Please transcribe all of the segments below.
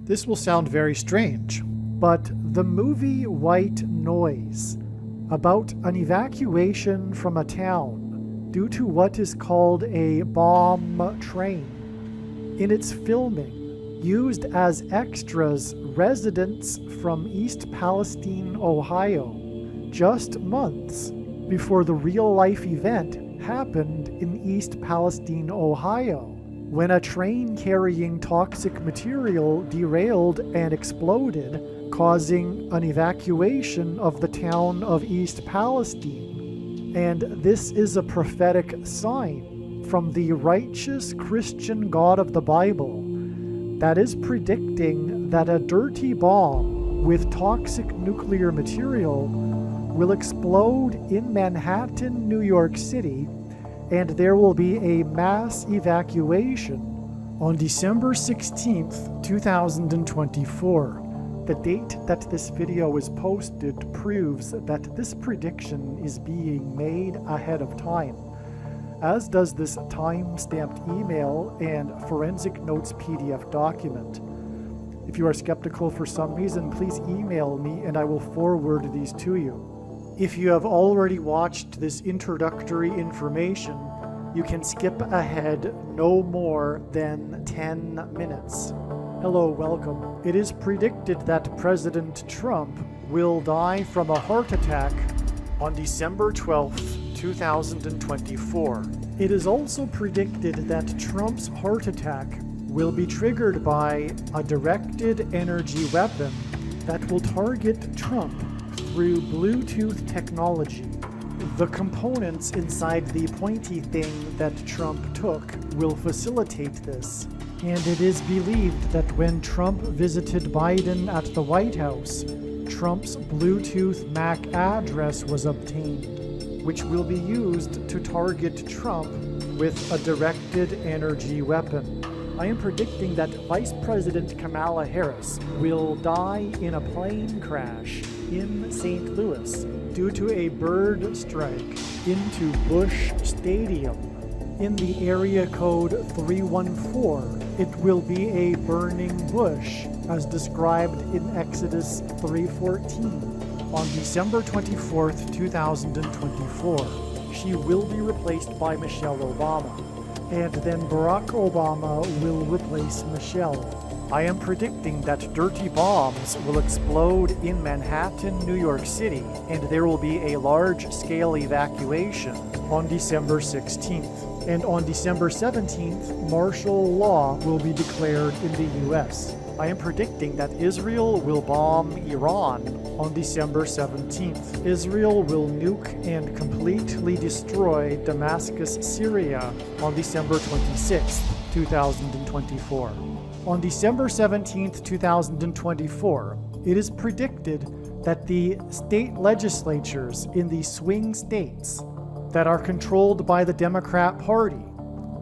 This will sound very strange, but the movie White Noise, about an evacuation from a town due to what is called a bomb train, in its filming, used as extras residents from East Palestine, Ohio, just months before the real-life event happened in East Palestine, Ohio, when a train carrying toxic material derailed and exploded, causing an evacuation of the town of East Palestine. And this is a prophetic sign from the righteous Christian God of the Bible that is predicting that a dirty bomb with toxic nuclear material will explode in Manhattan, New York City, and there will be a mass evacuation on December 16th, 2024. The date that this video is posted proves that this prediction is being made ahead of time, as does this time-stamped email and forensic notes PDF document. If you are skeptical for some reason, please email me and I will forward these to you. If you have already watched this introductory information, you can skip ahead no more than 10 minutes. Hello, welcome. It is predicted that President Trump will die from a heart attack on December 12th, 2024. It is also predicted that Trump's heart attack will be triggered by a directed energy weapon that will target Trump through Bluetooth technology. The components inside the pointy thing that Trump took will facilitate this, and it is believed that when Trump visited Biden at the White House, Trump's Bluetooth MAC address was obtained, which will be used to target Trump with a directed energy weapon. I am predicting that Vice President Kamala Harris will die in a plane crash in St. Louis due to a bird strike into Busch Stadium. In the area code 314, it will be a burning bush, as described in Exodus 3:14. On December 24th, 2024, she will be replaced by Michelle Obama, and then Barack Obama will replace Michelle. I am predicting that dirty bombs will explode in Manhattan, New York City, and there will be a large-scale evacuation on December 16th. And on December 17th, martial law will be declared in the U.S. I am predicting that Israel will bomb Iran on December 17th. Israel will nuke and completely destroy Damascus, Syria on December 26th, 2024. On December 17th, 2024, it is predicted that the state legislatures in the swing states that are controlled by the Democrat Party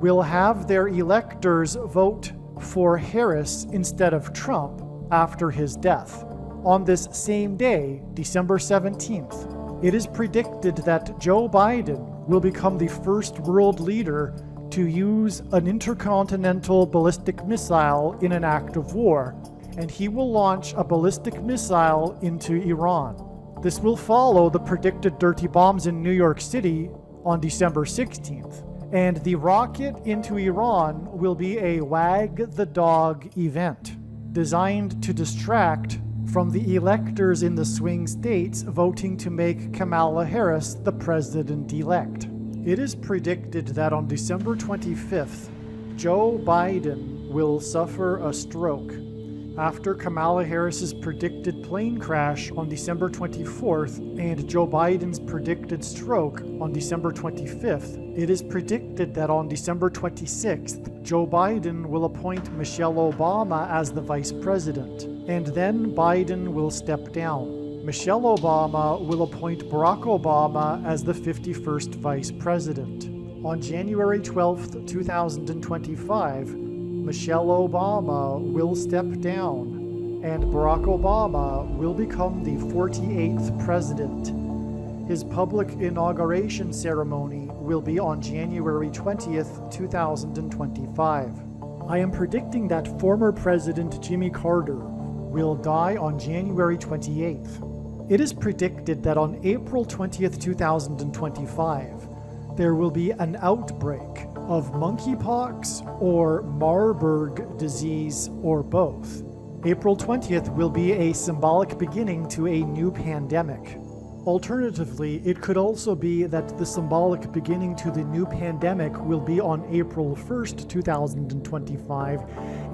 will have their electors vote for Harris instead of Trump after his death. On this same day, December 17th, it is predicted that Joe Biden will become the first world leader to use an intercontinental ballistic missile in an act of war, and he will launch a ballistic missile into Iran. This will follow the predicted dirty bombs in New York City on December 16th, and the rocket into Iran will be a wag the dog event designed to distract from the electors in the swing states voting to make Kamala Harris the president-elect. It is predicted that on December 25th, Joe Biden will suffer a stroke. After Kamala Harris's predicted plane crash on December 24th and Joe Biden's predicted stroke on December 25th, it is predicted that on December 26th, Joe Biden will appoint Michelle Obama as the vice president, and then Biden will step down. Michelle Obama will appoint Barack Obama as the 51st vice president. On January 12th, 2025, Michelle Obama will step down, and Barack Obama will become the 48th president. His public inauguration ceremony will be on January 20th, 2025. I am predicting that former President Jimmy Carter will die on January 28th. It is predicted that on April 20th, 2025, there will be an outbreak of monkeypox or Marburg disease or both. April 20th will be a symbolic beginning to a new pandemic. Alternatively, it could also be that the symbolic beginning to the new pandemic will be on April 1st, 2025,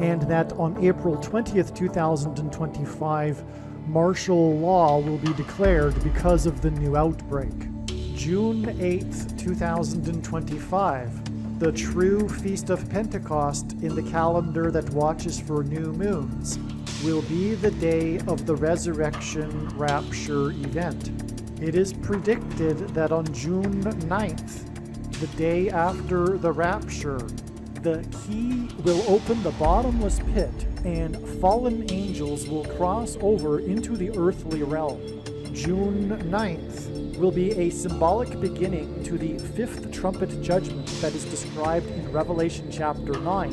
and that on April 20th, 2025, martial law will be declared because of the new outbreak. June 8th, 2025, the true Feast of Pentecost in the calendar that watches for new moons, will be the day of the resurrection rapture event. It is predicted that on June 9th, the day after the rapture, the key will open the bottomless pit and fallen angels will cross over into the earthly realm. June 9th will be a symbolic beginning to the fifth trumpet judgment that is described in Revelation chapter 9,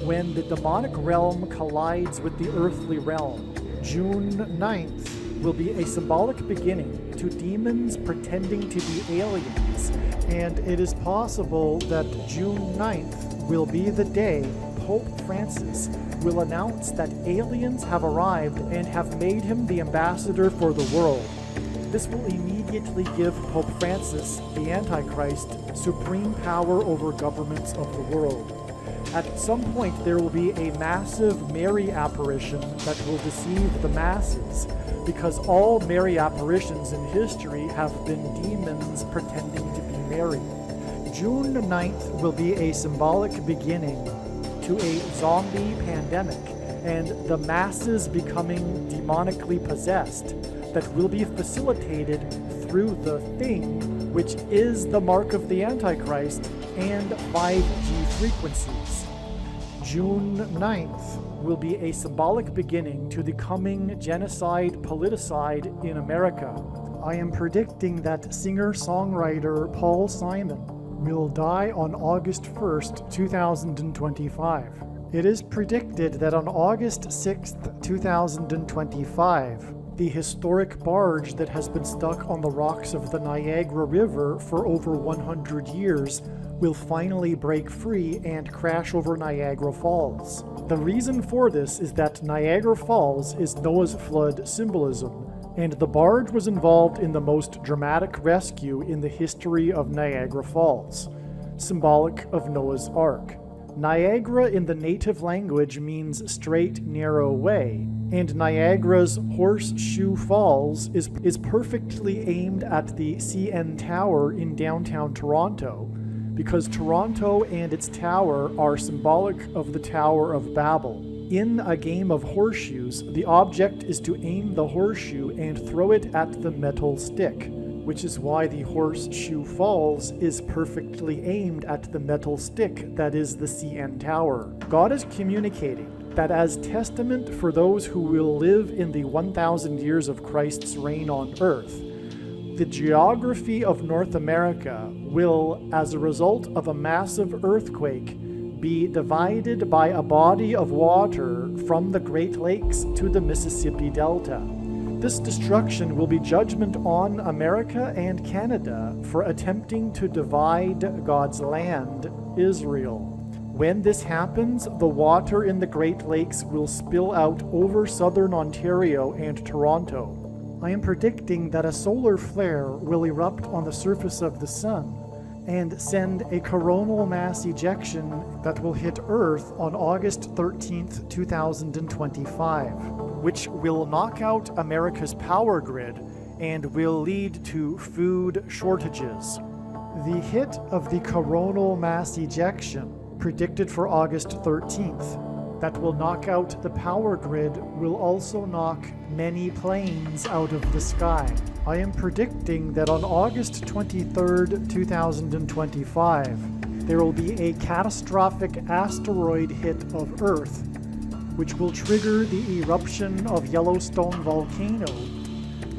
when the demonic realm collides with the earthly realm. June 9th will be a symbolic beginning to demons pretending to be aliens, and it is possible that June 9th will be the day Pope Francis will announce that aliens have arrived and have made him the ambassador for the world. This will immediately give Pope Francis, the Antichrist, supreme power over governments of the world. At some point, there will be a massive Mary apparition that will deceive the masses, because all Mary apparitions in history have been demons pretending to be Mary. June 9th will be a symbolic beginning to a zombie pandemic and the masses becoming demonically possessed that will be facilitated through the thing, which is the mark of the Antichrist and 5G frequencies. June 9th will be a symbolic beginning to the coming genocide politicide in America. I am predicting that singer-songwriter Paul Simon will die on August 1st, 2025. It is predicted that on August 6th, 2025, the historic barge that has been stuck on the rocks of the Niagara River for over 100 years will finally break free and crash over Niagara Falls. The reason for this is that Niagara Falls is Noah's flood symbolism, and the barge was involved in the most dramatic rescue in the history of Niagara Falls, symbolic of Noah's Ark. Niagara in the native language means straight, narrow way, and Niagara's Horseshoe Falls is perfectly aimed at the CN Tower in downtown Toronto, because Toronto and its tower are symbolic of the Tower of Babel. In a game of horseshoes, the object is to aim the horseshoe and throw it at the metal stick, which is why the Horseshoe Falls is perfectly aimed at the metal stick that is the CN Tower. God is communicating that as testament for those who will live in the 1,000 years of Christ's reign on earth, the geography of North America will, as a result of a massive earthquake, be divided by a body of water from the Great Lakes to the Mississippi Delta. This destruction will be judgment on America and Canada for attempting to divide God's land, Israel. When this happens, the water in the Great Lakes will spill out over southern Ontario and Toronto. I am predicting that a solar flare will erupt on the surface of the sun and send a coronal mass ejection that will hit Earth on August 13th, 2025, which will knock out America's power grid and will lead to food shortages. The hit of the coronal mass ejection, predicted for August 13th, that will knock out the power grid will also knock many planes out of the sky. I am predicting that on August 23rd, 2025, there will be a catastrophic asteroid hit of Earth, which will trigger the eruption of Yellowstone volcano,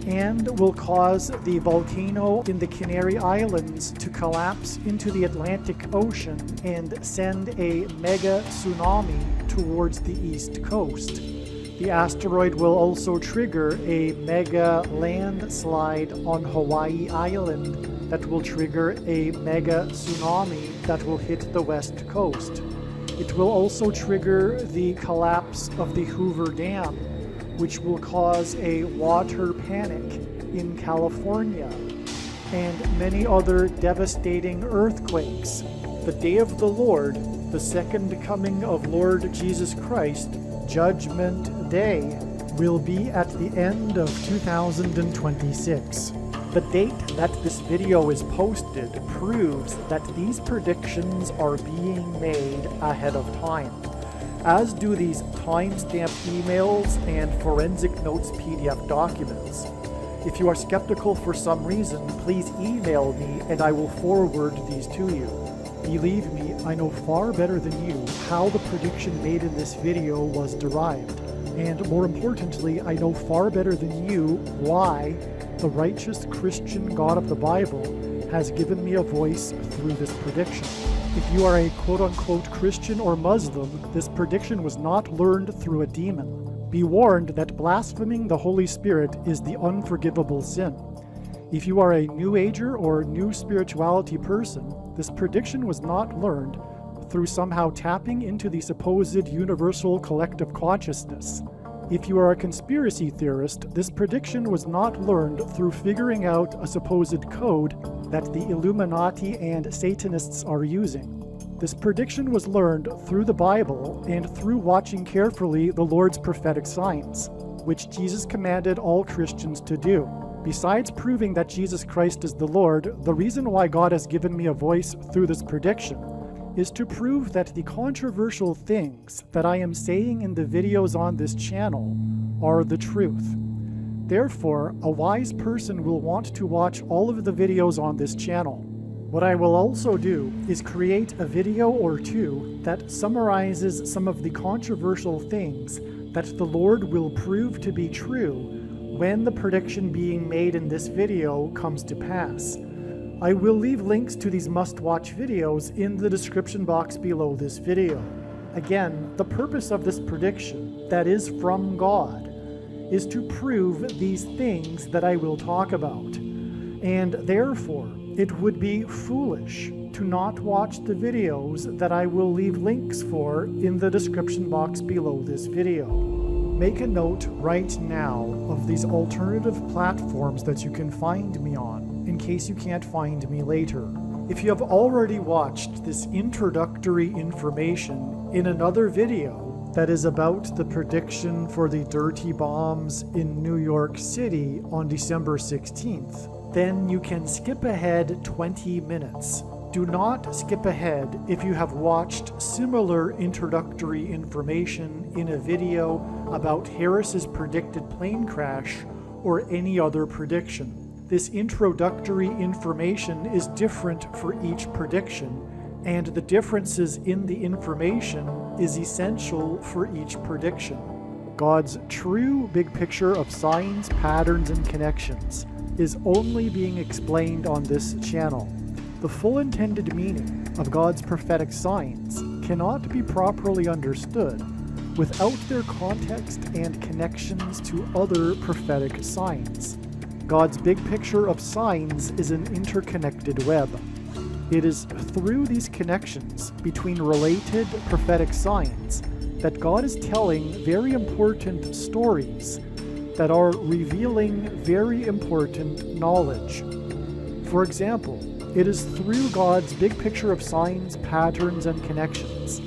and will cause the volcano in the Canary Islands to collapse into the Atlantic Ocean and send a mega tsunami towards the east coast. The asteroid will also trigger a mega landslide on Hawaii Island that will trigger a mega tsunami that will hit the west coast. It will also trigger the collapse of the Hoover Dam, which will cause a water panic in California, and many other devastating earthquakes. The day of the Lord, the second coming of Lord Jesus Christ, Judgment Day, will be at the end of 2026. The date that this video is posted proves that these predictions are being made ahead of time, as do these timestamp emails and forensic notes PDF documents. If you are skeptical for some reason, please email me and I will forward these to you. Believe me, I know far better than you how the prediction made in this video was derived. And more importantly, I know far better than you why the righteous Christian God of the Bible has given me a voice through this prediction. If you are a quote-unquote Christian or Muslim, this prediction was not learned through a demon. Be warned that blaspheming the Holy Spirit is the unforgivable sin. If you are a New Ager or New Spirituality person, this prediction was not learned through somehow tapping into the supposed universal collective consciousness. If you are a conspiracy theorist, this prediction was not learned through figuring out a supposed code that the Illuminati and Satanists are using. This prediction was learned through the Bible and through watching carefully the Lord's prophetic signs, which Jesus commanded all Christians to do. Besides proving that Jesus Christ is the Lord, the reason why God has given me a voice through this prediction is to prove that the controversial things that I am saying in the videos on this channel are the truth. Therefore, a wise person will want to watch all of the videos on this channel. What I will also do is create a video or two that summarizes some of the controversial things that the Lord will prove to be true when the prediction being made in this video comes to pass. I will leave links to these must-watch videos in the description box below this video. Again, the purpose of this prediction, that is from God, is to prove these things that I will talk about. And therefore, it would be foolish to not watch the videos that I will leave links for in the description box below this video. Make a note right now of these alternative platforms that you can find me on, in case you can't find me later. If you have already watched this introductory information in another video that is about the prediction for the dirty bombs in New York City on December 16th, then you can skip ahead 20 minutes. Do not skip ahead if you have watched similar introductory information in a video about Harris's predicted plane crash or any other prediction. This introductory information is different for each prediction, and the differences in the information is essential for each prediction. God's true big picture of signs, patterns, and connections is only being explained on this channel. The full intended meaning of God's prophetic signs cannot be properly understood without their context and connections to other prophetic signs. God's big picture of signs is an interconnected web. It is through these connections between related prophetic signs that God is telling very important stories that are revealing very important knowledge. For example, it is through God's big picture of signs, patterns, and connections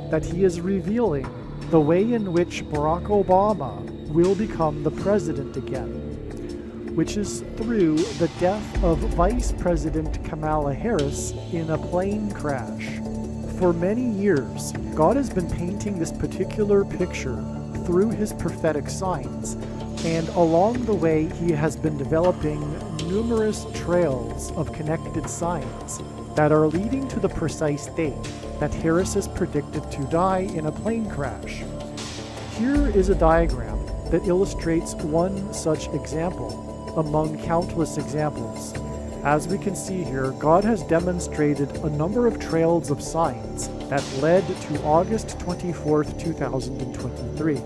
that He is revealing the way in which Barack Obama will become the president again, which is through the death of Vice President Kamala Harris in a plane crash. For many years, God has been painting this particular picture through His prophetic signs, and along the way He has been developing numerous trails of connected signs that are leading to the precise date that Harris is predicted to die in a plane crash. Here is a diagram that illustrates one such example. among countless examples. As we can see here, God has demonstrated a number of trails of signs that led to August 24th, 2023.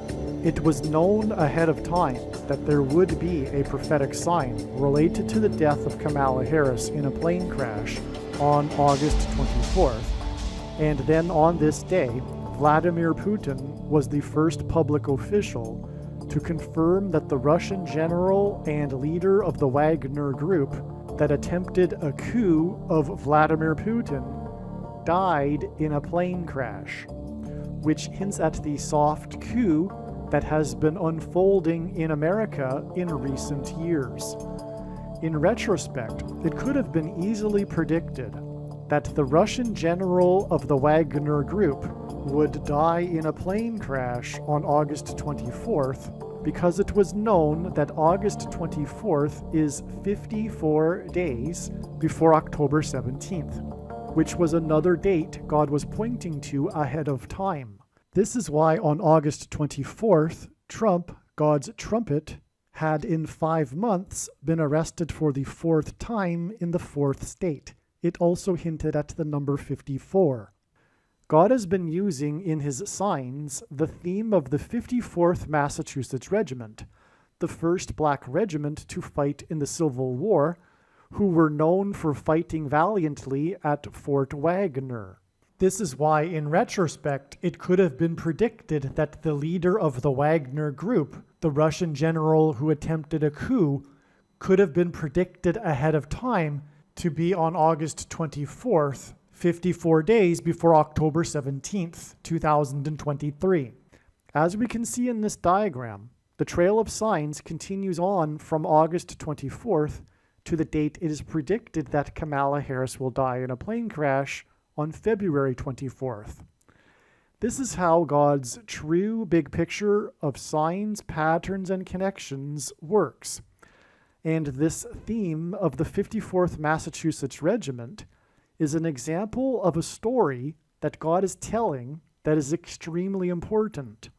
It was known ahead of time that there would be a prophetic sign related to the death of Kamala Harris in a plane crash on August 24th. And then on this day, Vladimir Putin was the first public official to confirm that the Russian general and leader of the Wagner Group that attempted a coup of Vladimir Putin died in a plane crash, which hints at the soft coup that has been unfolding in America in recent years. In retrospect, it could have been easily predicted that the Russian general of the Wagner Group would die in a plane crash on August 24th because it was known that August 24th is 54 days before October 17th, which was another date God was pointing to ahead of time. This is why on August 24th, Trump, God's trumpet, had in 5 months been arrested for the 4th time in the 4th state. It also hinted at the number 54. God has been using in his signs the theme of the 54th Massachusetts Regiment, the first black regiment to fight in the Civil War, who were known for fighting valiantly at Fort Wagner. This is why, in retrospect, it could have been predicted that the leader of the Wagner Group, the Russian general who attempted a coup, could have been predicted ahead of time to be on August 24th, 54 days before October 17th, 2023. As we can see in this diagram, the trail of signs continues on from August 24th to the date it is predicted that Kamala Harris will die in a plane crash on February 24th. This is how God's true big picture of signs, patterns, and connections works. And this theme of the 54th Massachusetts Regiment is an example of a story that God is telling that is extremely important.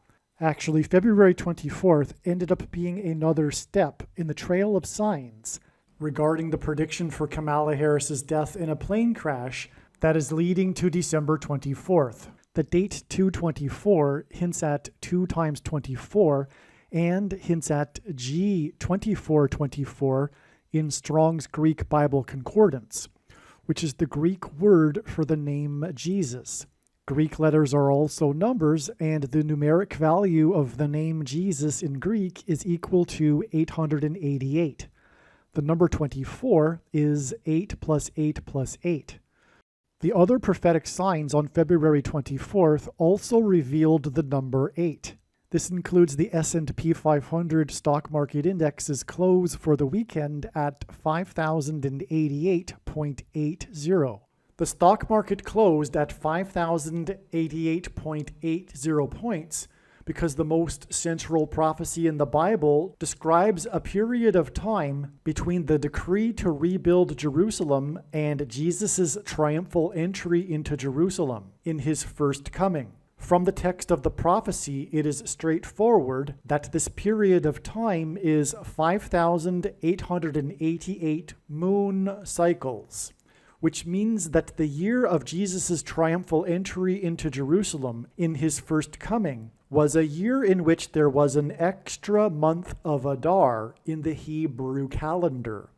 Actually, February 24th ended up being another step in the trail of signs regarding the prediction for Kamala Harris's death in a plane crash that is leading to December 24th. The date 224 hints at 2 times 24 and hints at G 2424 in Strong's Greek Bible Concordance, which is the Greek word for the name Jesus. Greek letters are also numbers, and the numeric value of the name Jesus in Greek is equal to 888. The number 24 is 8 plus 8 plus 8. The other prophetic signs on February 24th also revealed the number 8. This includes the S&P 500 stock market index's close for the weekend at 5,088.80. The stock market closed at 5,088.80 points because the most central prophecy in the Bible describes a period of time between the decree to rebuild Jerusalem and Jesus' triumphal entry into Jerusalem in his first coming. From the text of the prophecy, it is straightforward that this period of time is 5,888 moon cycles, which means that the year of Jesus' triumphal entry into Jerusalem in his first coming was a year in which there was an extra month of Adar in the Hebrew calendar.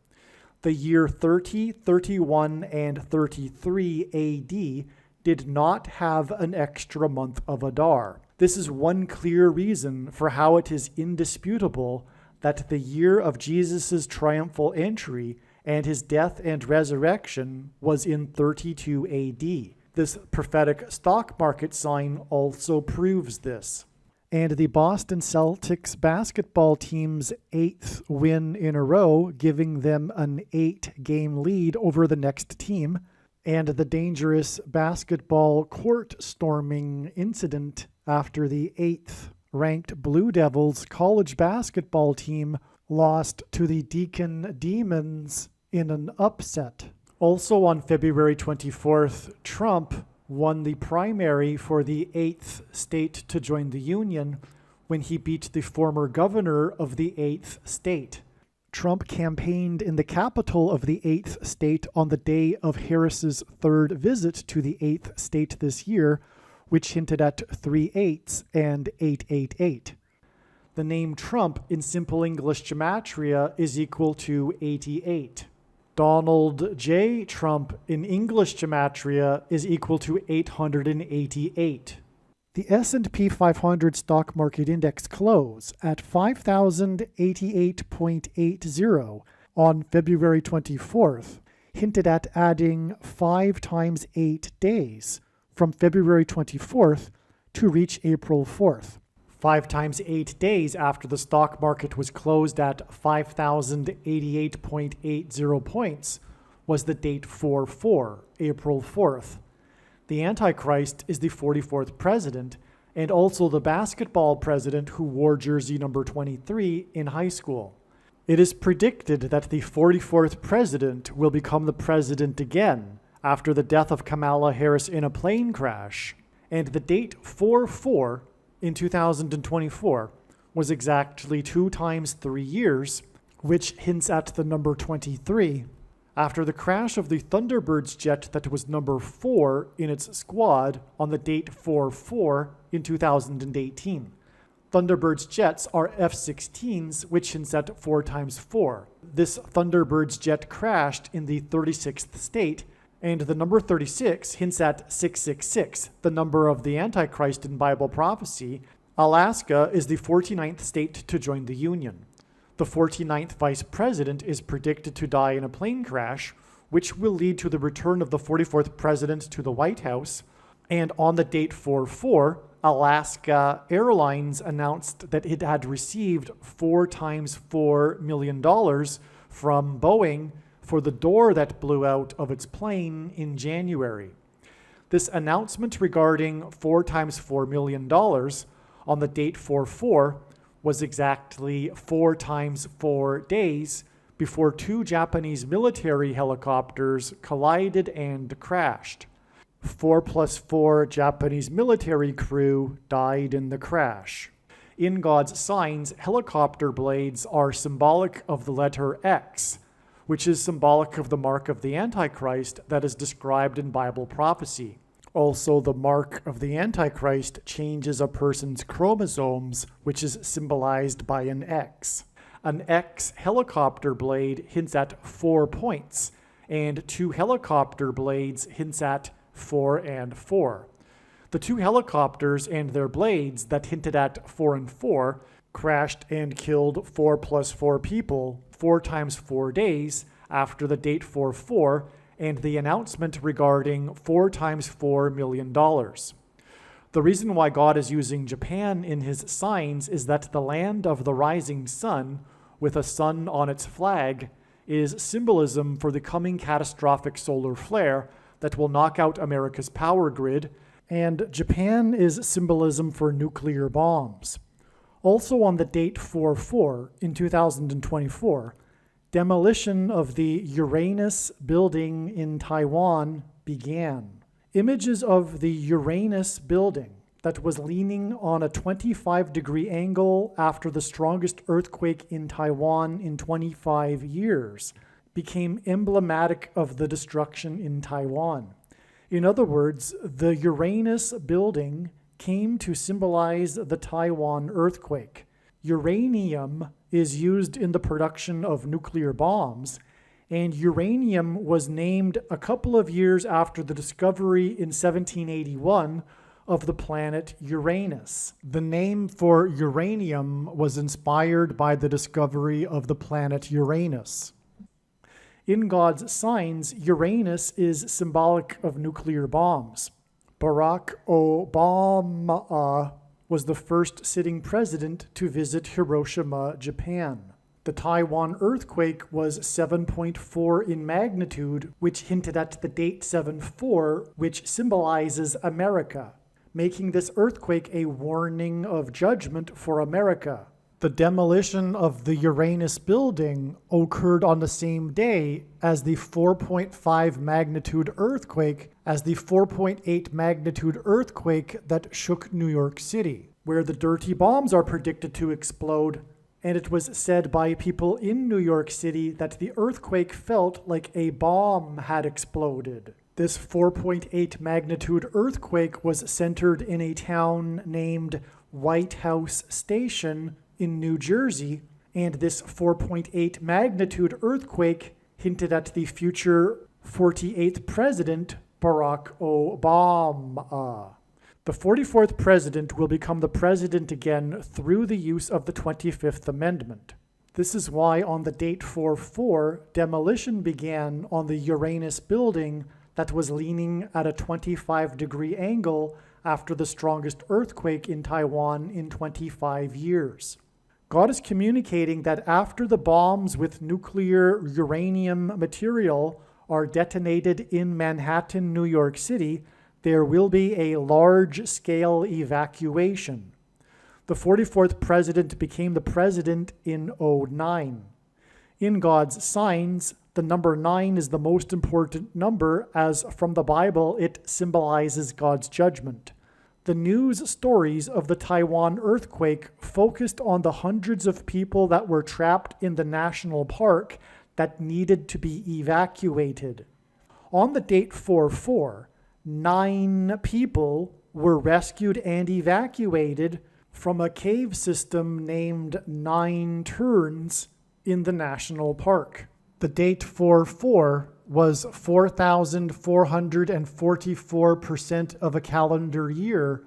The year 30, 31, and 33 AD did not have an extra month of Adar. This is one clear reason for how it is indisputable that the year of Jesus' triumphal entry and his death and resurrection was in 32 AD. This prophetic stock market sign also proves this. And the Boston Celtics basketball team's 8th win in a row, giving them an 8-game lead over the next team, and the dangerous basketball court storming incident after the 8th ranked Blue Devils college basketball team lost to the Deacon Demons in an upset. Also on February 24th, Trump won the primary for the 8th state to join the Union when he beat the former governor of the 8th state. Trump campaigned in the capital of the 8th state on the day of Harris's third visit to the 8th state this year, which hinted at 3 8s and 888. The name Trump in Simple English gematria is equal to 88. Donald J. Trump in English gematria is equal to 888. The S&P 500 stock market index close at 5,088.80 on February 24th hinted at adding 5 times 8 days from February 24th to reach April 4th. 5 times 8 days after the stock market was closed at 5,088.80 points was the date 4/4, April 4th. The Antichrist is the 44th president and also the basketball president who wore jersey number 23 in high school. It is predicted that the 44th president will become the president again after the death of Kamala Harris in a plane crash, and the date 4/4 in 2024 was exactly 2 times 3 years, which hints at the number 23. After the crash of the Thunderbirds jet that was number 4 in its squad on the date 4/4 in 2018. Thunderbirds jets are F-16s, which hints at 4 times 4. This Thunderbirds jet crashed in the 36th state, and the number 36 hints at 666, the number of the Antichrist in Bible prophecy. Alaska is the 49th state to join the Union. The 49th vice president is predicted to die in a plane crash, which will lead to the return of the 44th president to the White House. And on the date 4/4, Alaska Airlines announced that it had received $4 times $4 million from Boeing for the door that blew out of its plane in January. This announcement regarding $4 times $4 million on the date 4/4 was exactly 4 times 4 days before 2 Japanese military helicopters collided and crashed. 4 plus 4 Japanese military crew died in the crash. In God's signs, helicopter blades are symbolic of the letter X, which is symbolic of the mark of the Antichrist that is described in Bible prophecy. Also, the mark of the Antichrist changes a person's chromosomes, which is symbolized by an X. An X helicopter blade hints at 4 points, and 2 helicopter blades hints at 4 and 4. The 2 helicopters and their blades that hinted at 4 and 4 crashed and killed 4 plus 4 people 4 times 4 days after the date 4/4 and the announcement regarding $4 times $4 million. The reason why God is using Japan in his signs is that the land of the rising sun, with a sun on its flag, is symbolism for the coming catastrophic solar flare that will knock out America's power grid, and Japan is symbolism for nuclear bombs. Also on the date 4/4 in 2024, demolition of the Uranus building in Taiwan began. Images of the Uranus building that was leaning on a 25-degree angle after the strongest earthquake in Taiwan in 25 years became emblematic of the destruction in Taiwan. In other words, the Uranus building came to symbolize the Taiwan earthquake. Uranium is used in the production of nuclear bombs, and uranium was named a couple of years after the discovery in 1781 of the planet Uranus. The name for uranium was inspired by the discovery of the planet Uranus. In God's signs, Uranus is symbolic of nuclear bombs. Barack Obama was the first sitting president to visit Hiroshima, Japan. The Taiwan earthquake was 7.4 in magnitude, which hinted at the date 7/4, which symbolizes America, making this earthquake a warning of judgment for America. The demolition of the Uranus building occurred on the same day as the 4.5 magnitude earthquake, as the 4.8 magnitude earthquake that shook New York City, where the dirty bombs are predicted to explode and it was said by people in New York City that the earthquake felt like a bomb had exploded. This 4.8 magnitude earthquake was centered in a town named White House Station in New Jersey, and this 4.8 magnitude earthquake hinted at the future 48th president, Barack Obama. The 44th president will become the president again through the use of the 25th Amendment. This is why on the date 4/4, demolition began on the Uranus building that was leaning at a 25-degree angle after the strongest earthquake in Taiwan in 25 years. God is communicating that after the bombs with nuclear uranium material are detonated in Manhattan, New York City, there will be a large-scale evacuation. The 44th president became the president in 2009. In God's signs, the number 9 is the most important number, as from the Bible it symbolizes God's judgment. The news stories of the Taiwan earthquake focused on the hundreds of people that were trapped in the national park that needed to be evacuated. On the date 4/4, 9 people were rescued and evacuated from a cave system named 9 Turns in the national park. The date 4/4 was 4,444% of a calendar year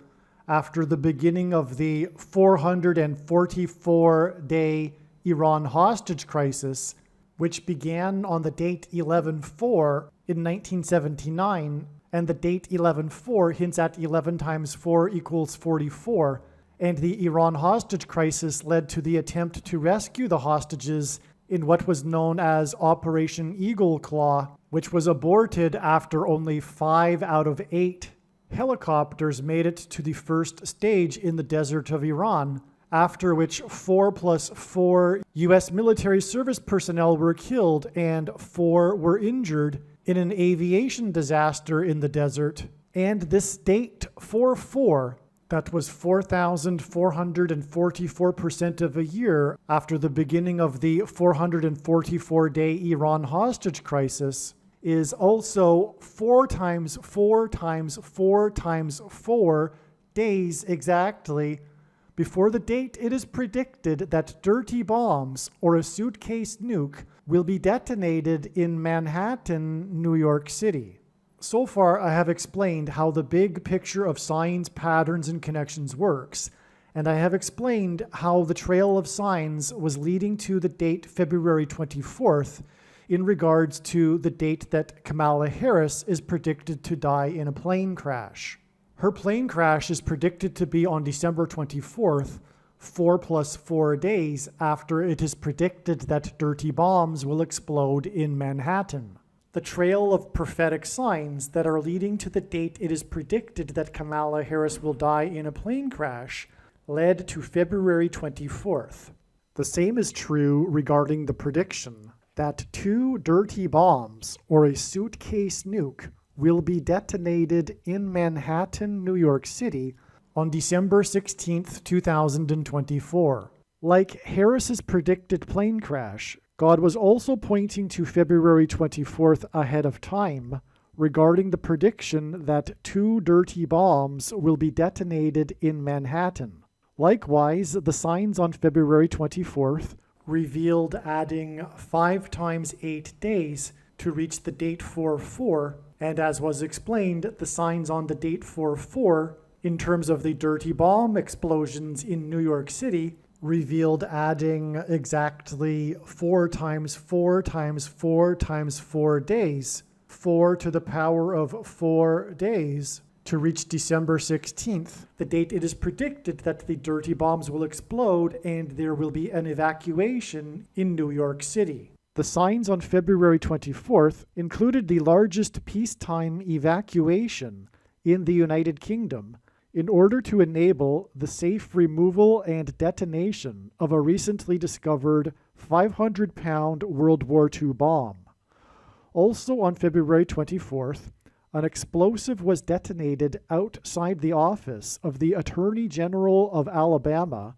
after the beginning of the 444-day Iran hostage crisis, which began on the date 11/4 in 1979, and the date 11/4 hints at 11 times 4 equals 44, and the Iran hostage crisis led to the attempt to rescue the hostages in what was known as Operation Eagle Claw, which was aborted after only 5 out of 8 helicopters made it to the first stage in the desert of Iran, after which 4 plus 4 U.S. military service personnel were killed and 4 were injured in an aviation disaster in the desert. And this date 4/4, that was 4,444% of a year after the beginning of the 444-day Iran hostage crisis, is also 4 times 4 times 4 times 4 days exactly before the date it is predicted that dirty bombs or a suitcase nuke will be detonated in Manhattan, New York City. So far, I have explained how the big picture of signs, patterns, and connections works, and I have explained how the trail of signs was leading to the date February 24th in regards to the date that Kamala Harris is predicted to die in a plane crash. Her plane crash is predicted to be on December 24th, 4 plus 4 days after it is predicted that dirty bombs will explode in Manhattan. The trail of prophetic signs that are leading to the date it is predicted that Kamala Harris will die in a plane crash led to February 24th. The same is true regarding the prediction that 2 dirty bombs or a suitcase nuke will be detonated in Manhattan, New York City on December 16, 2024. Like Harris's predicted plane crash, God was also pointing to February 24th ahead of time regarding the prediction that 2 dirty bombs will be detonated in Manhattan. Likewise, the signs on February 24th revealed adding 5 times 8 days to reach the date 4/4, and as was explained, the signs on the date 4/4 in terms of the dirty bomb explosions in New York City revealed adding exactly 4 times 4 times 4 times 4 days, 4 to the power of 4 days, to reach December 16th, the date it is predicted that the dirty bombs will explode and there will be an evacuation in New York City. The signs on February 24th included the largest peacetime evacuation in the United Kingdom in order to enable the safe removal and detonation of a recently discovered 500-pound World War II bomb. Also on February 24th, an explosive was detonated outside the office of the Attorney General of Alabama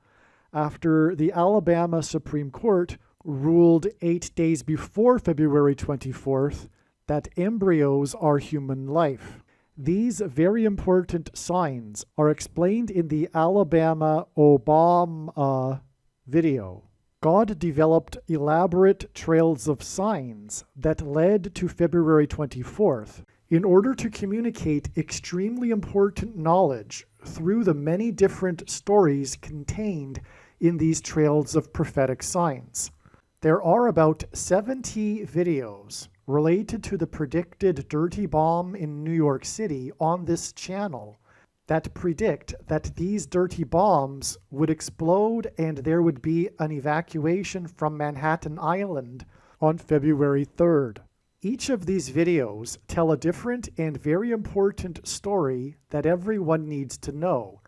after the Alabama Supreme Court ruled 8 days before February 24th that embryos are human life. These very important signs are explained in the Alabama Obama video. God developed elaborate trails of signs that led to February 24th in order to communicate extremely important knowledge through the many different stories contained in these trails of prophetic signs. There are about 70 videos related to the predicted dirty bomb in New York City on this channel that predict that these dirty bombs would explode and there would be an evacuation from Manhattan Island on February 3rd. Each of these videos tell a different and very important story that everyone needs to know,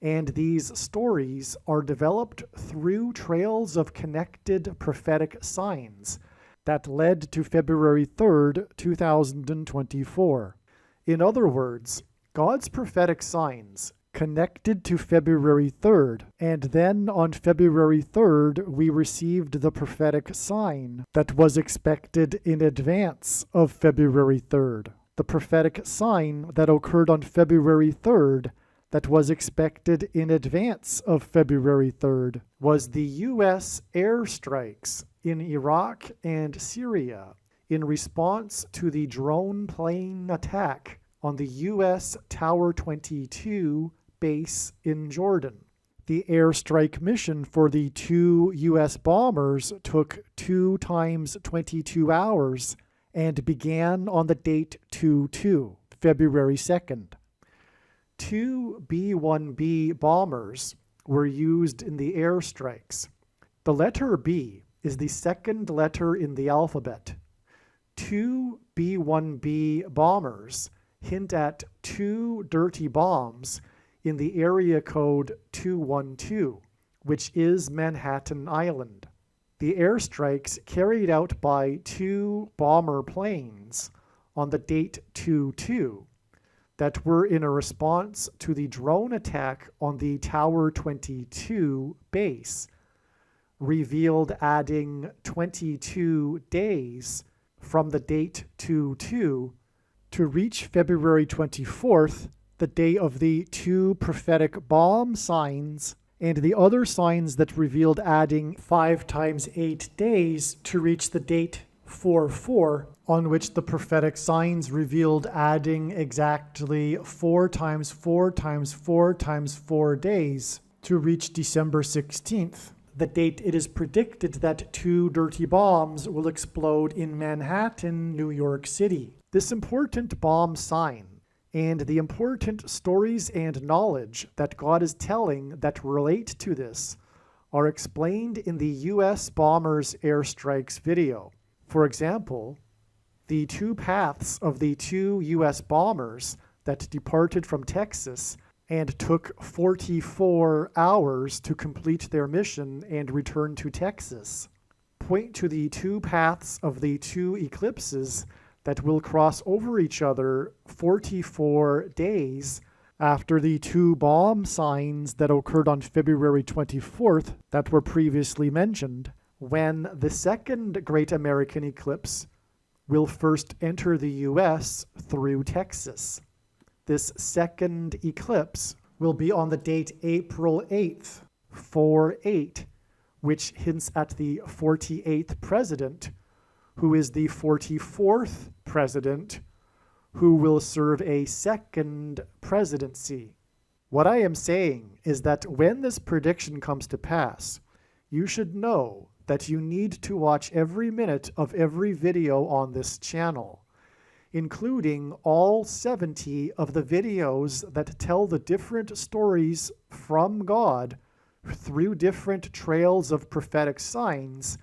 and these stories are developed through trails of connected prophetic signs that led to February 3rd, 2024. In other words, God's prophetic signs connected to February 3rd, and then on February 3rd we received the prophetic sign that was expected in advance of February 3rd. The prophetic sign that occurred on February 3rd that was expected in advance of February 3rd was the U.S. airstrikes in Iraq and Syria in response to the drone plane attack on the U.S. Tower 22 base in Jordan. The airstrike mission for the 2 U.S. bombers took 2 times 22 hours and began on the date 2/2, February 2nd. 2 B-1B bombers were used in the airstrikes. The letter B is the second letter in the alphabet. 2 B-1B bombers hint at 2 dirty bombs in the area code 212, which is Manhattan Island. The airstrikes carried out by 2 bomber planes on the date 2/2 that were in a response to the drone attack on the Tower 22 base revealed adding 22 days from the date 2/2 to reach February 24th, the day of the 2 prophetic bomb signs, and the other signs that revealed adding 5 times 8 days to reach the date 4/4, on which the prophetic signs revealed adding exactly 4 times 4 times 4 times 4 days to reach December 16th, the date it is predicted that 2 dirty bombs will explode in Manhattan, New York City. This important bomb sign and the important stories and knowledge that God is telling that relate to this are explained in the U.S. bombers' airstrikes video. For example, the 2 paths of the 2 U.S. bombers that departed from Texas and took 44 hours to complete their mission and return to Texas point to the 2 paths of the 2 eclipses that will cross over each other 44 days after the 2 bomb signs that occurred on February 24th that were previously mentioned, when the second Great American Eclipse will first enter the U.S. through Texas. This second eclipse will be on the date April 8th, 4/8, which hints at the 48th president, who is the 44th president, who will serve a second presidency. What I am saying is that when this prediction comes to pass, you should know that you need to watch every minute of every video on this channel, including all 70 of the videos that tell the different stories from God through different trails of prophetic signs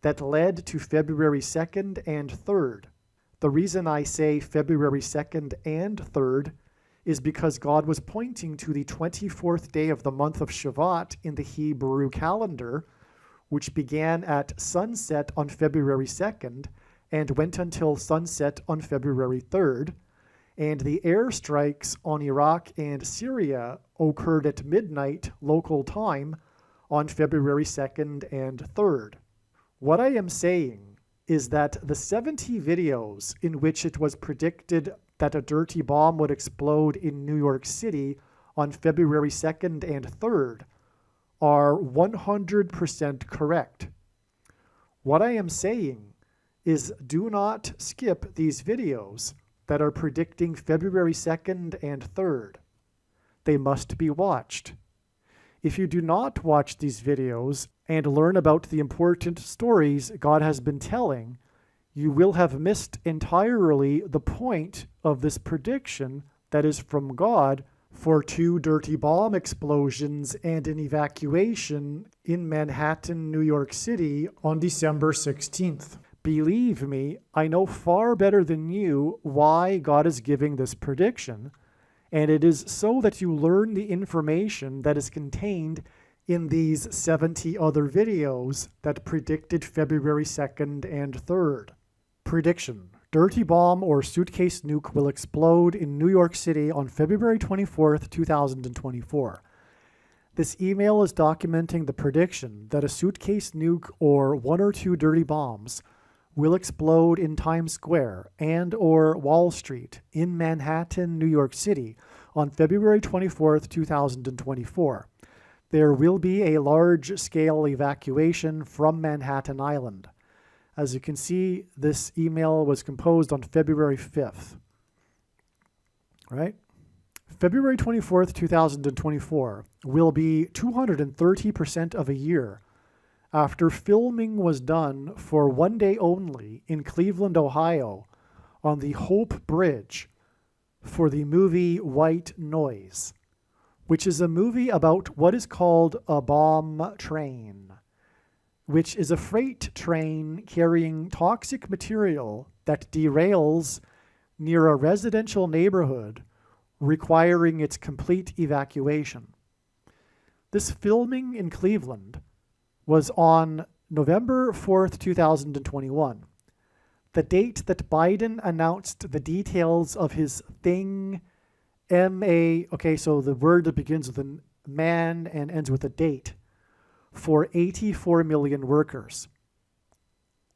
that led to February 2nd and 3rd. The reason I say February 2nd and 3rd is because God was pointing to the 24th day of the month of Shavat in the Hebrew calendar, which began at sunset on February 2nd and went until sunset on February 3rd, and the airstrikes on Iraq and Syria occurred at midnight local time on February 2nd and 3rd. What I am saying is that the 70 videos in which it was predicted that a dirty bomb would explode in New York City on February 2nd and 3rd are 100% correct. What I am saying is do not skip these videos that are predicting February 2nd and 3rd. They must be watched. If you do not watch these videos and learn about the important stories God has been telling, you will have missed entirely the point of this prediction that is from God for 2 dirty bomb explosions and an evacuation in Manhattan, New York City on December 16th. Believe me, I know far better than you why God is giving this prediction, and it is so that you learn the information that is contained in these 70 other videos that predicted February 2nd and 3rd. Prediction: dirty bomb or suitcase nuke will explode in New York City on February 24th, 2024. This email is documenting the prediction that a suitcase nuke or 1 or 2 dirty bombs will explode in Times Square and or Wall Street in Manhattan, New York City on February 24th, 2024. There will be a large-scale evacuation from Manhattan Island. As you can see, this email was composed on February 5th. Right? February 24th, 2024 will be 230% of a year after filming was done for 1 day only in Cleveland, Ohio, on the Hope Bridge for the movie White Noise, which is a movie about what is called a bomb train, which is a freight train carrying toxic material that derails near a residential neighborhood, requiring its complete evacuation. This filming in Cleveland was on November 4th, 2021, the date that Biden announced the details of his thing, okay, so the word that begins with a man and ends with a date, for 84 million workers.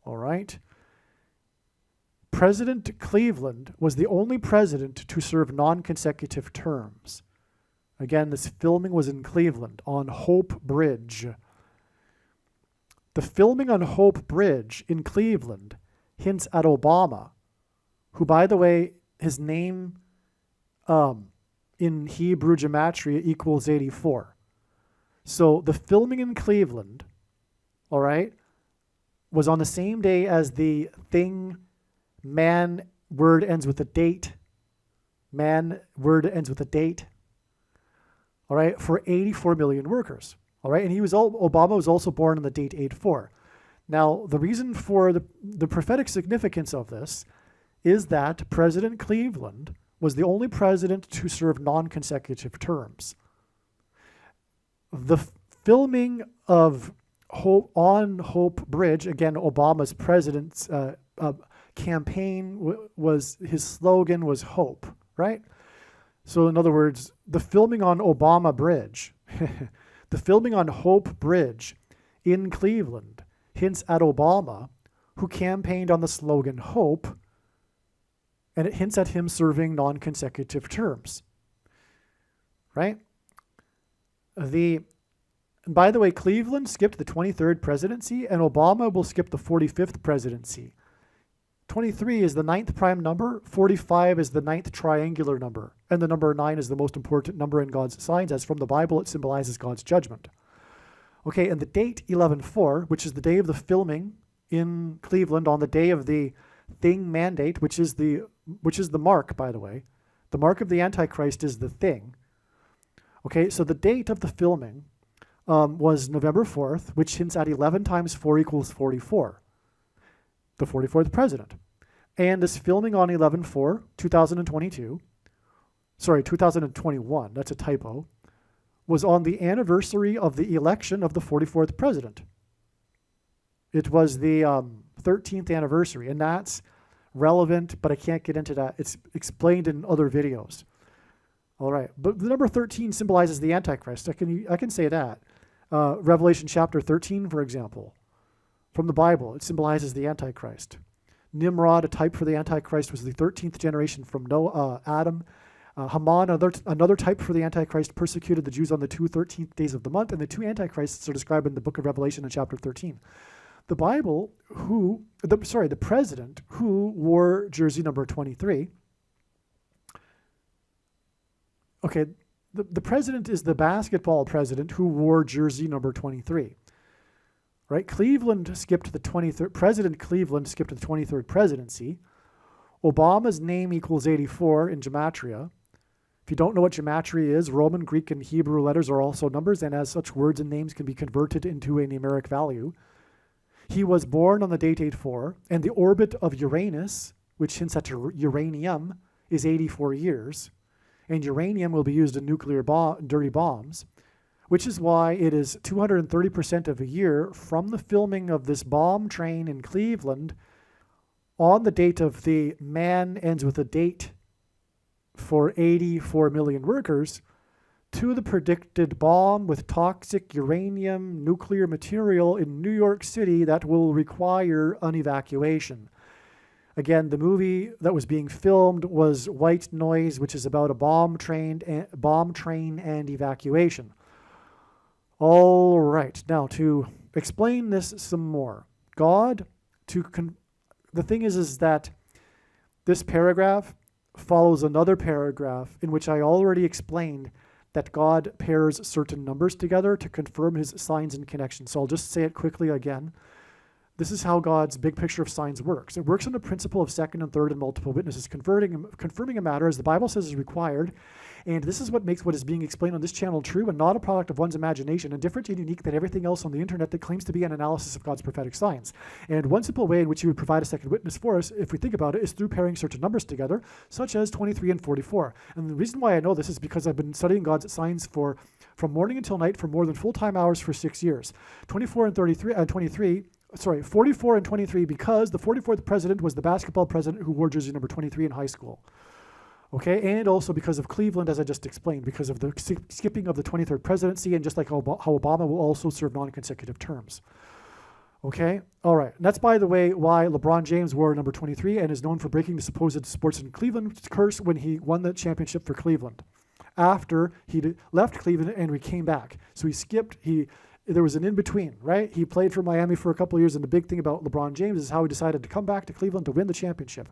All right? President Cleveland was the only president to serve non-consecutive terms. Again, this filming was in Cleveland on Hope Bridge. The filming on Hope Bridge in Cleveland hints at Obama, who, by the way, his name in Hebrew gematria equals 84. So the filming in Cleveland, all right, was on the same day as the thing, man, word ends with a date, man, word ends with a date, all right, for 84 million workers. All right, and Obama was also born on the date 84. Now, the reason for the prophetic significance of this is that President Cleveland was the only president to serve non-consecutive terms. The filming of on Hope Bridge, again, Obama's president's campaign his slogan was hope, right? So in other words, the filming on Obama Bridge, the filming on Hope Bridge in Cleveland hints at Obama, who campaigned on the slogan hope, and it hints at him serving non-consecutive terms, right? By the way, Cleveland skipped the 23rd presidency, and Obama will skip the 45th presidency. 23 is the 9th prime number, 45 is the 9th triangular number, and the number 9 is the most important number in God's signs, as from the Bible it symbolizes God's judgment. Okay, and the date 11/4, which is the day of the filming in Cleveland on the day of the thing mandate, which is the mark, by the way. The mark of the Antichrist is the thing. Okay, so the date of the filming was November 4th, which hints at 11 times 4 equals 44. The 44th president. And this filming on 11/4, 2021, that's a typo, was on the anniversary of the election of the 44th president. It was the 13th anniversary, and that's relevant, but I can't get into that. It's explained in other videos. All right, but the number 13 symbolizes the Antichrist. I can say that. Revelation chapter 13, for example, from the Bible, it symbolizes the Antichrist. Nimrod, a type for the Antichrist, was the 13th generation from Adam. Haman, another type for the Antichrist, persecuted the Jews on the 13th days of the month, and the two Antichrists are described in the book of Revelation in chapter 13. The Bible, the president who wore jersey number 23, okay, the president is the basketball president who wore jersey number 23. Right? President Cleveland skipped the 23rd presidency. Obama's name equals 84 in gematria. If you don't know what gematria is, Roman, Greek, and Hebrew letters are also numbers, and as such, words and names can be converted into a numeric value. He was born on the date 84, and the orbit of Uranus, which hints at uranium, is 84 years. And uranium will be used in nuclear dirty bombs, which is why it is 230% of a year from the filming of this bomb train in Cleveland on the date of the man ends with a date for 84 million workers to the predicted bomb with toxic uranium nuclear material in New York City that will require an evacuation. Again, the movie that was being filmed was White Noise, which is about a bomb train and evacuation. All right, now to explain this some more, the thing is that this paragraph follows another paragraph in which I already explained that God pairs certain numbers together to confirm his signs and connections. So I'll just say it quickly again. This is how God's big picture of signs works. It works on the principle of second and third and multiple witnesses, confirming a matter as the Bible says is required. And this is what makes what is being explained on this channel true and not a product of one's imagination and different and unique than everything else on the internet that claims to be an analysis of God's prophetic signs. And one simple way in which he would provide a second witness for us, if we think about it, is through pairing certain numbers together, such as 23 and 44. And the reason why I know this is because I've been studying God's signs from morning until night for more than full-time hours for 6 years. 44 and 23, because the 44th president was the basketball president who wore jersey number 23 in high school. Okay, and also because of Cleveland, as I just explained, because of the skipping of the 23rd presidency, and just like how Obama will also serve non-consecutive terms. Okay, all right. And that's, by the way, why LeBron James wore number 23 and is known for breaking the supposed sports in Cleveland curse when he won the championship for Cleveland. After he left Cleveland and we came back. So there was an in-between, right? He played for Miami for a couple of years, and the big thing about LeBron James is how he decided to come back to Cleveland to win the championship.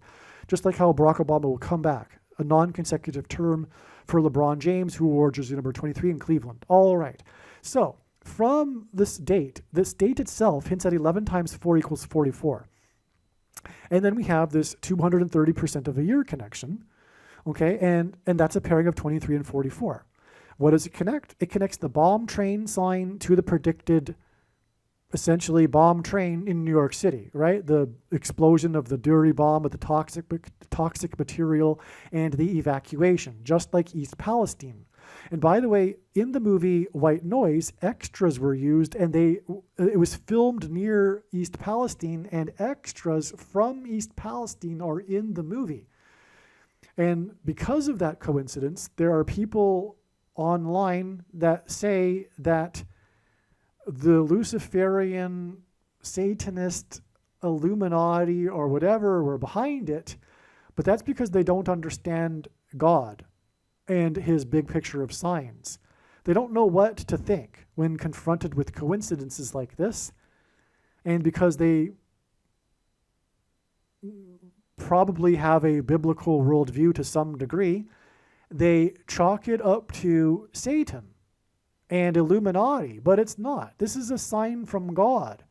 Just like how Barack Obama will come back. A non-consecutive term for LeBron James, who wore jersey number 23 in Cleveland. All right. So from this date itself hints at 11 times 4 equals 44. And then we have this 230% of a year connection, okay? And that's a pairing of 23 and 44. What does it connect? It connects the bomb train sign to the predicted, essentially, bomb train in New York City, right? The explosion of the dirty bomb with the toxic material and the evacuation, just like East Palestine. And by the way, in the movie White Noise, extras were used, and it was filmed near East Palestine, and extras from East Palestine are in the movie. And because of that coincidence, there are people online that say that the Luciferian, Satanist, Illuminati, or whatever were behind it, but that's because they don't understand God and his big picture of signs. They don't know what to think when confronted with coincidences like this, and because they probably have a biblical worldview to some degree, they chalk it up to Satan and Illuminati, but it's not. This is a sign from God.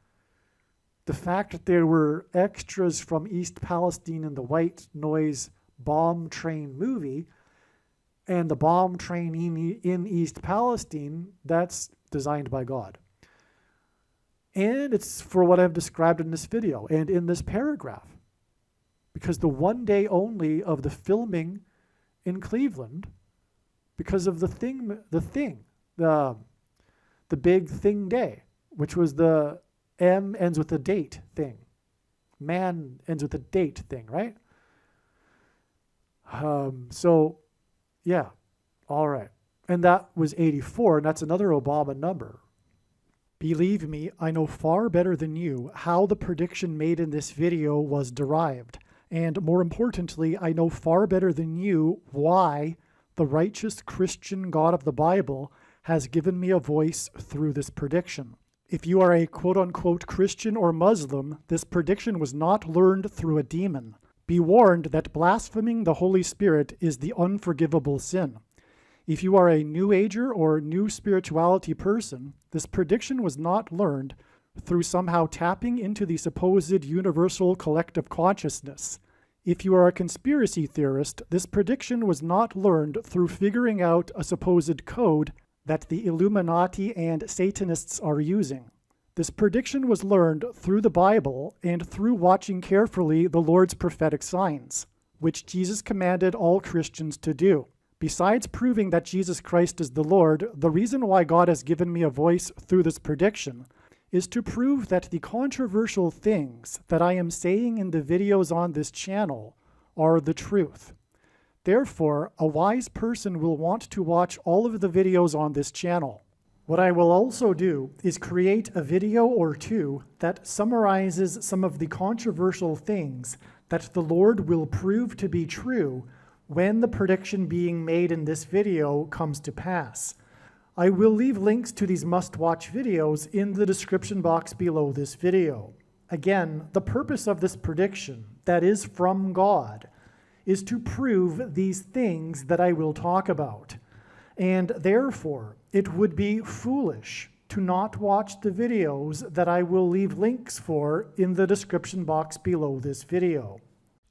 The fact that there were extras from East Palestine in the White Noise bomb train movie and the bomb train in East Palestine, that's designed by God. And it's for what I've described in this video and in this paragraph. Because the one day only of the filming in Cleveland, because of the big thing day, which was the M ends with a date thing. Man ends with a date thing, right? So, yeah, all right. And that was 84, and that's another Obama number. Believe me, I know far better than you how the prediction made in this video was derived. And more importantly, I know far better than you why the righteous Christian God of the Bible has given me a voice through this prediction. If you are a quote-unquote Christian or Muslim, this prediction was not learned through a demon. Be warned that blaspheming the Holy Spirit is the unforgivable sin. If you are a New Ager or New Spirituality person, this prediction was not learned through somehow tapping into the supposed universal collective consciousness. If you are a conspiracy theorist, this prediction was not learned through figuring out a supposed code that the Illuminati and Satanists are using. This prediction was learned through the Bible and through watching carefully the Lord's prophetic signs, which Jesus commanded all Christians to do. Besides proving that Jesus Christ is the Lord, the reason why God has given me a voice through this prediction is to prove that the controversial things that I am saying in the videos on this channel are the truth. Therefore, a wise person will want to watch all of the videos on this channel. What I will also do is create a video or two that summarizes some of the controversial things that the Lord will prove to be true when the prediction being made in this video comes to pass. I will leave links to these must-watch videos in the description box below this video. Again, the purpose of this prediction, that is from God, is to prove these things that I will talk about. And therefore, it would be foolish to not watch the videos that I will leave links for in the description box below this video.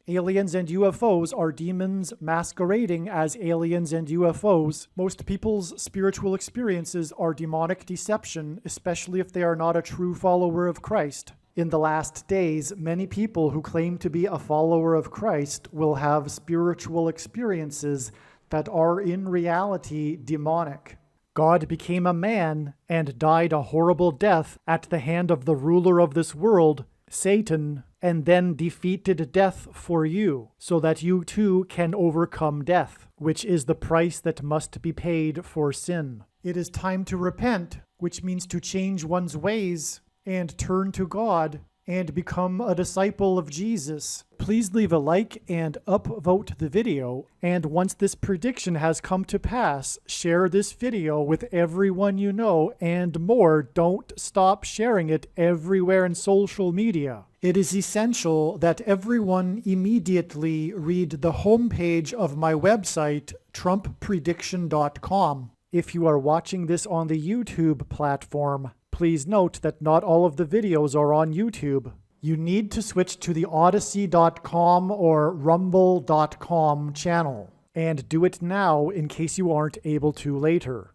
Aliens and UFOs are demons masquerading as aliens and UFOs. Most people's spiritual experiences are demonic deception, especially if they are not a true follower of Christ. In the last days, many people who claim to be a follower of Christ will have spiritual experiences that are in reality demonic. God became a man and died a horrible death at the hand of the ruler of this world, Satan, and then defeated death for you, so that you too can overcome death, which is the price that must be paid for sin. It is time to repent, which means to change one's ways and turn to God and become a disciple of Jesus. Please leave a like and upvote the video, and once this prediction has come to pass, share this video with everyone you know, and more, don't stop sharing it everywhere in social media. It is essential that everyone immediately read the homepage of my website, TrumpPrediction.com. If you are watching this on the YouTube platform, please note that not all of the videos are on YouTube. You need to switch to the Odyssey.com or Rumble.com channel, and do it now in case you aren't able to later.